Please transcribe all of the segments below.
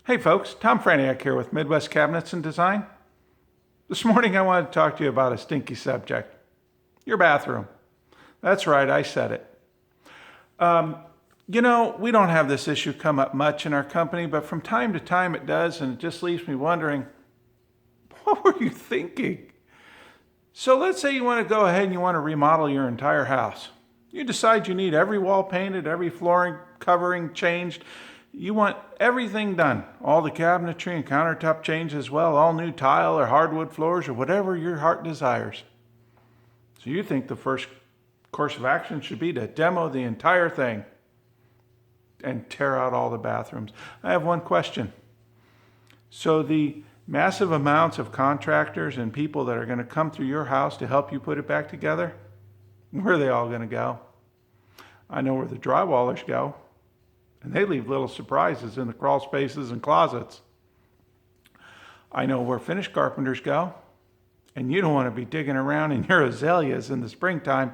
Hey folks, Tom Franiak here with Midwest Cabinets and Design. This morning I wanted to talk to you about a stinky subject. Your bathroom. That's right, I said it. We don't have this issue come up much in our company, but from time to time it does, and it just leaves me wondering, what were you thinking? So let's say you want to go ahead and you want to remodel your entire house. You decide you need every wall painted, every flooring covering changed. You want everything done, all the cabinetry and countertop changed as well, all new tile or hardwood floors or whatever your heart desires. So you think the first course of action should be to demo the entire thing and tear out all the bathrooms. I have one question. So the massive amounts of contractors and people that are going to come through your house to help you put it back together, where are they all going to go? I know where the drywallers go. And they leave little surprises in the crawl spaces and closets. I know where finish carpenters go. And you don't want to be digging around in your azaleas in the springtime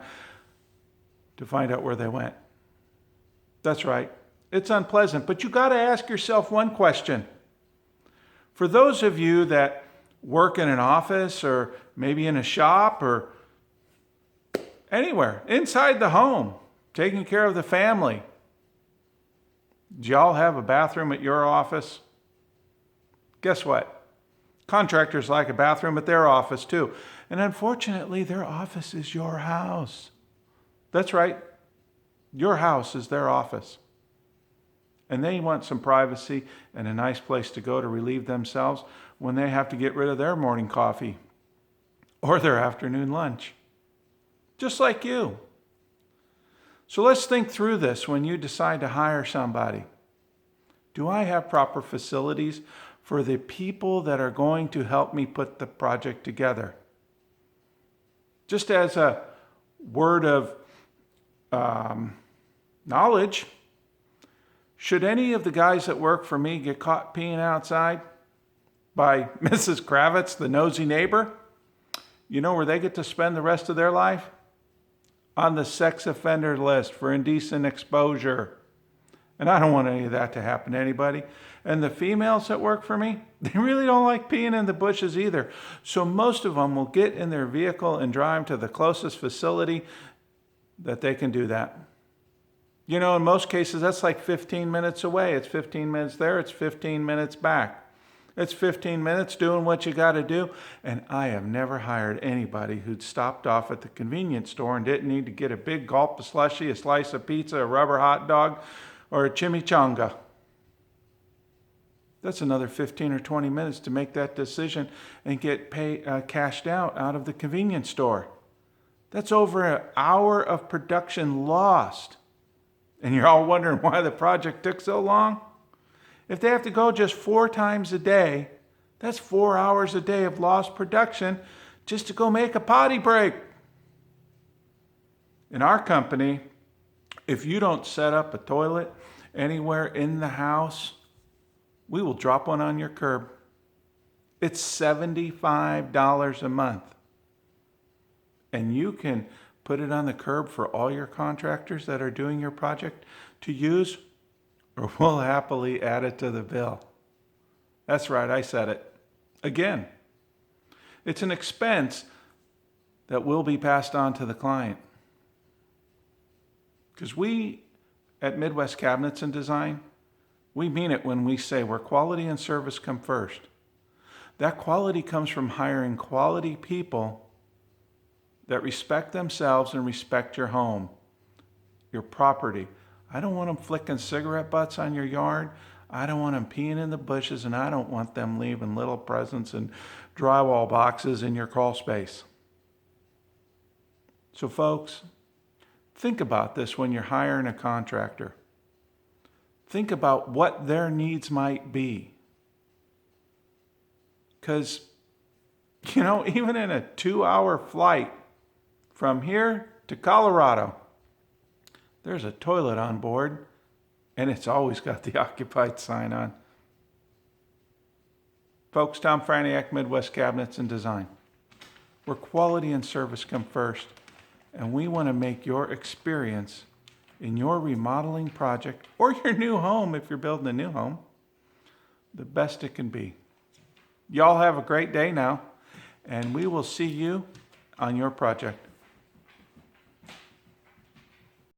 to find out where they went. That's right. It's unpleasant, but you got to ask yourself one question. For those of you that work in an office or maybe in a shop or anywhere, inside the home, taking care of the family, do y'all have a bathroom at your office? Guess what? Contractors like a bathroom at their office too. And unfortunately, their office is your house. That's right. Your house is their office. And they want some privacy and a nice place to go to relieve themselves when they have to get rid of their morning coffee or their afternoon lunch. Just like you. So let's think through this when you decide to hire somebody. Do I have proper facilities for the people that are going to help me put the project together? Just as a word of knowledge, should any of the guys that work for me get caught peeing outside by Mrs. Kravitz, the nosy neighbor, you know where they get to spend the rest of their life? On the sex offender list for indecent exposure. And I don't want any of that to happen to anybody. And the females that work for me, they really don't like peeing in the bushes either. So most of them will get in their vehicle and drive to the closest facility that they can do that. You know, in most cases, that's like 15 minutes away. It's 15 minutes there, it's 15 minutes back. It's 15 minutes doing what you got to do. And I have never hired anybody who'd stopped off at the convenience store and didn't need to get a big gulp of slushy, a slice of pizza, a rubber hot dog, or a chimichanga. That's another 15 or 20 minutes to make that decision and get cashed out of the convenience store. That's over an hour of production lost. And you're all wondering why the project took so long? If they have to go just 4 times a day, that's 4 hours a day of lost production just to go make a potty break. In our company, if you don't set up a toilet anywhere in the house, we will drop one on your curb. It's $75 a month. And you can put it on the curb for all your contractors that are doing your project to use, or we'll happily add it to the bill. That's right, I said it. Again, it's an expense that will be passed on to the client. Because we at Midwest Cabinets and Design, we mean it when we say where quality and service come first. That quality comes from hiring quality people that respect themselves and respect your home, your property. I don't want them flicking cigarette butts on your yard. I don't want them peeing in the bushes, and I don't want them leaving little presents and drywall boxes in your crawl space. So folks, think about this when you're hiring a contractor. Think about what their needs might be. Because, even in a 2-hour flight from here to Colorado, there's a toilet on board, and it's always got the occupied sign on. Folks, Tom Franiak, Midwest Cabinets and Design, where quality and service come first, and we want to make your experience in your remodeling project or your new home, if you're building a new home, the best it can be. Y'all have a great day now, and we will see you on your project.